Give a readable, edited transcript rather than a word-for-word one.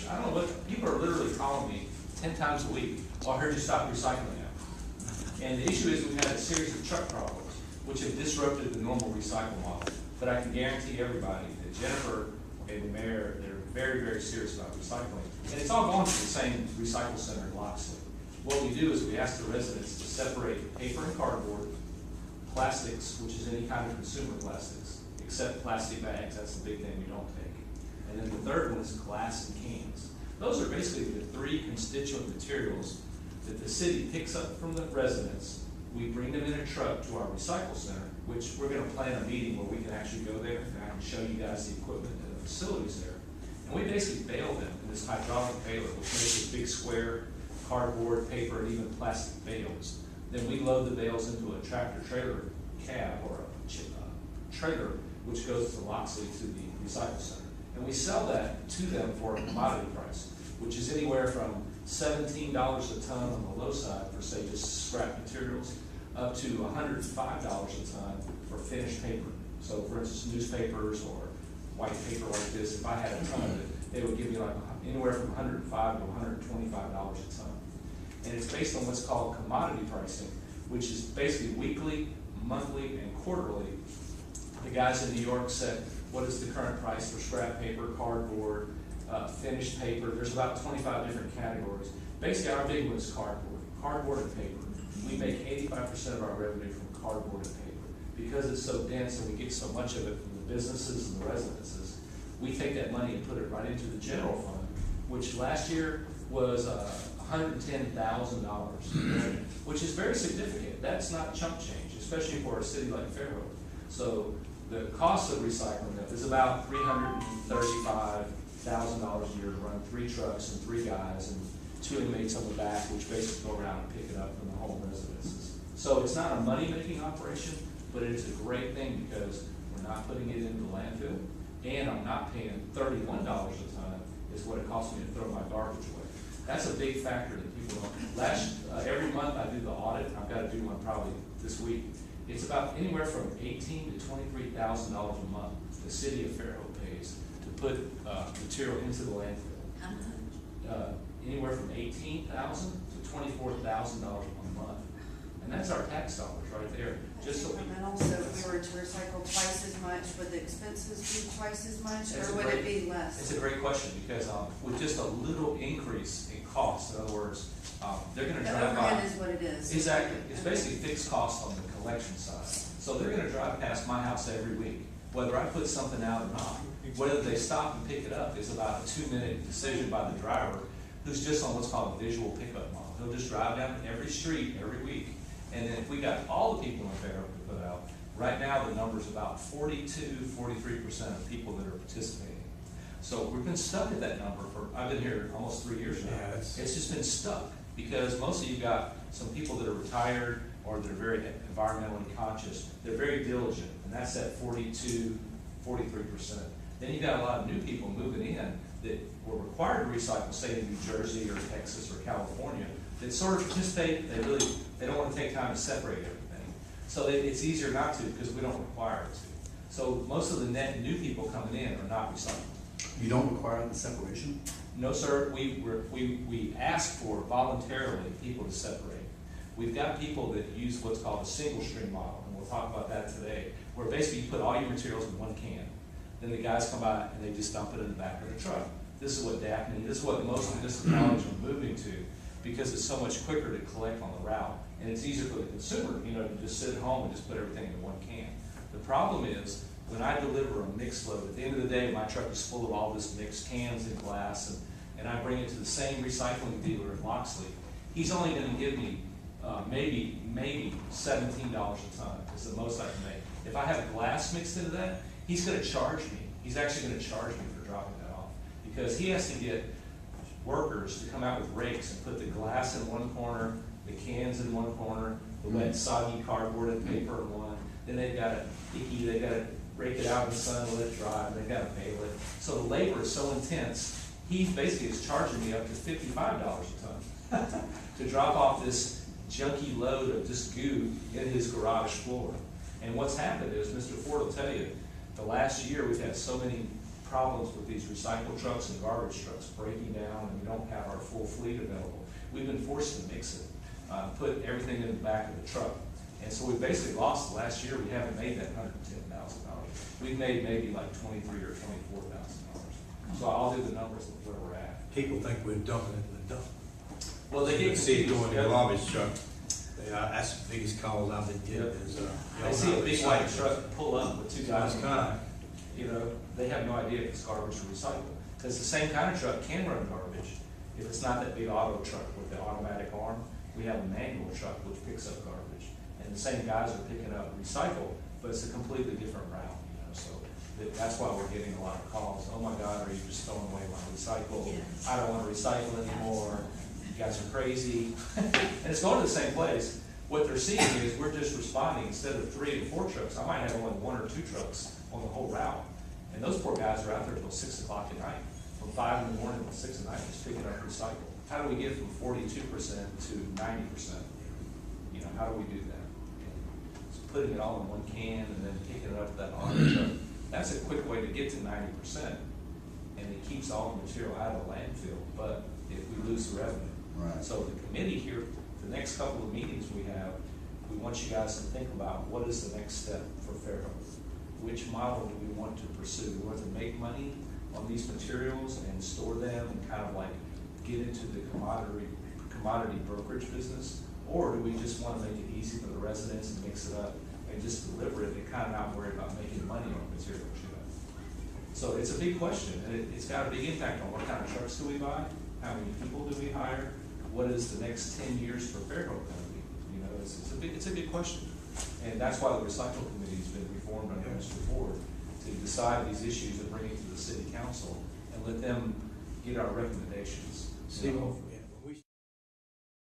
I don't know what, people are literally calling me 10 times a week, "Oh, I heard you stopped recycling now." And the issue is we've had a series of truck problems, which have disrupted the normal recycle model. But I can guarantee everybody that Jennifer and the mayor, they're very, very serious about recycling. And it's all going to the same recycle center in Loxley. What we do is we ask the residents to separate paper and cardboard, plastics, which is any kind of consumer plastics, except plastic bags. That's the big thing we don't take. And then the third one is glass and cans. Those are basically the three constituent materials that the city picks up from the residents. We bring them in a truck to our recycle center, which we're going to plan a meeting where we can actually go there and I can show you guys the equipment and the facilities there. And we basically bale them in this hydraulic baler, which makes a big square cardboard, paper, and even plastic bales. Then we load the bales into a tractor-trailer cab or a trailer, which goes to Loxley to the recycle center. And we sell that to them for a commodity price, which is anywhere from $17 a ton on the low side for, say, just scrap materials, up to $105 a ton for finished paper. So, for instance, newspapers or white paper like this, if I had a ton of it, they would give me like anywhere from $105 to $125 a ton. And it's based on what's called commodity pricing, which is basically weekly, monthly, and quarterly. The guys in New York said, what is the current price for scrap paper, cardboard, finished paper? There's about 25 different categories. Basically, our big one is cardboard and paper. We make 85% of our revenue from cardboard and paper. Because it's so dense and we get so much of it from the businesses and the residences, we take that money and put it right into the general fund, which last year was $110,000, which is very significant. That's not chump change, especially for a city like Fairhope. So the cost of recycling them is about $335,000 a year to run 3 trucks and 3 guys and 2 inmates on the back, which basically go around and pick it up from the home residences. So it's not a money-making operation, but it is a great thing because we're not putting it into the landfill, and I'm not paying $31 a ton is what it costs me to throw my garbage away. That's a big factor that people don't. Every month I do the audit. I've got to do one probably this week. It's about anywhere from $18,000 to $23,000 a month the city of Fairhope pays to put material into the landfill. How much? Anywhere from $18,000 to $24,000 a month. And that's our tax dollars right there. Just so and also, if we were to recycle twice as much, would the expenses be twice as much, or would it be less? It's a great question because with just a little increase in cost, in other words, they're going to drive by. The overhead is what it is. Exactly. It's basically fixed costs on the collection side. So they're going to drive past my house every week, whether I put something out or not. Whether they stop and pick it up is about a 2-minute decision by the driver, who's just on what's called a visual pickup model. He'll just drive down every street every week. And then if we got all the people in Fairhope to put out, right now the number is about 43% of people that are participating. So we've been stuck at that number I've been here almost 3 years now. Yeah, it's just been stuck because mostly you've got some people that are retired or that are very environmentally conscious. They're very diligent, and that's at 43%. Then you've got a lot of new people moving in that were required to recycle, say in New Jersey or Texas or California, that sort of participate. They don't want to take time to separate everything. So it's easier not to because we don't require it to. So most of the net new people coming in are not recycling. You don't require the separation? No, sir. We ask for voluntarily people to separate. We've got people that use what's called a single stream model, and we'll talk about that today, where basically you put all your materials in one can. Then the guys come by and they just dump it in the back of the truck. This is what Daphne, this is what most municipalities are moving to, because it's so much quicker to collect on the route. And it's easier for the consumer, to just sit at home and just put everything in one can. The problem is, when I deliver a mixed load, at the end of the day, my truck is full of all this mixed cans and glass, and I bring it to the same recycling dealer in Loxley. He's only going to give me maybe $17 a ton is the most I can make. If I have glass mixed into that, he's going to charge me. He's actually going to charge me for dropping that off because he has to get workers to come out with rakes and put the glass in one corner, the cans in one corner, the wet soggy cardboard and paper in one. Then they've got to rake it out in the sun, let it dry, and they've got to bale it. So the labor is so intense, he basically is charging me up to $55 a ton to drop off this junky load of just goo in his garage floor. And what's happened is, Mr. Ford will tell you, the last year we've had so many problems with these recycle trucks and garbage trucks breaking down, and we don't have our full fleet available. We've been forced to mix it, put everything in the back of the truck. And so we basically lost, last year, we haven't made that $110,000. We've made maybe like $23,000 or $24,000. So I'll do the numbers of where we're at. People think we're dumping it in the dump. Well, they You get see it confused. going in the garbage truck. That's the biggest calls I've been getting Yep. is, They see a big white truck pull up with two guys It's in kind front. You know, they have no idea if it's garbage or recycle. Because the same kind of truck can run garbage. If it's not that big auto truck with the automatic arm, we have a manual truck which picks up garbage. And the same guys are picking up recycle, but it's a completely different route, you know, so that's why we're getting a lot of calls. Oh my God, are you just throwing away my recycle? Yes. I don't want to recycle anymore. You guys are crazy. And it's going to the same place. What they're seeing is we're just responding, instead of 3 and 4 trucks, I might have only 1 or 2 trucks on the whole route. And those poor guys are out there until 6 o'clock at night, from 5 in the morning till 6 at night, just picking up recycle. How do we get from 42% to 90%? You know, how do we do that? Just putting it all in one can and then picking it up with that auto truck, that's a quick way to get to 90%. And it keeps all the material out of the landfill, but if we lose the revenue. Right. So the committee here, the next couple of meetings we have, we want you guys to think about what is the next step for Fairhope. Which model do we want to pursue? Do we want to make money on these materials and store them and kind of like get into the commodity brokerage business? Or do we just want to make it easy for the residents and mix it up and just deliver it and kind of not worry about making money on materials, you know? So it's a big question, and it's got a big impact on what kind of trucks do we buy, how many people do we hire, what is the next 10 years for Fairhope going to be? You know, it's a big question. And that's why the recycle committee's been reformed under Mr. Ford, to decide these issues and bring it to the city council and let them get our recommendations. See, You know,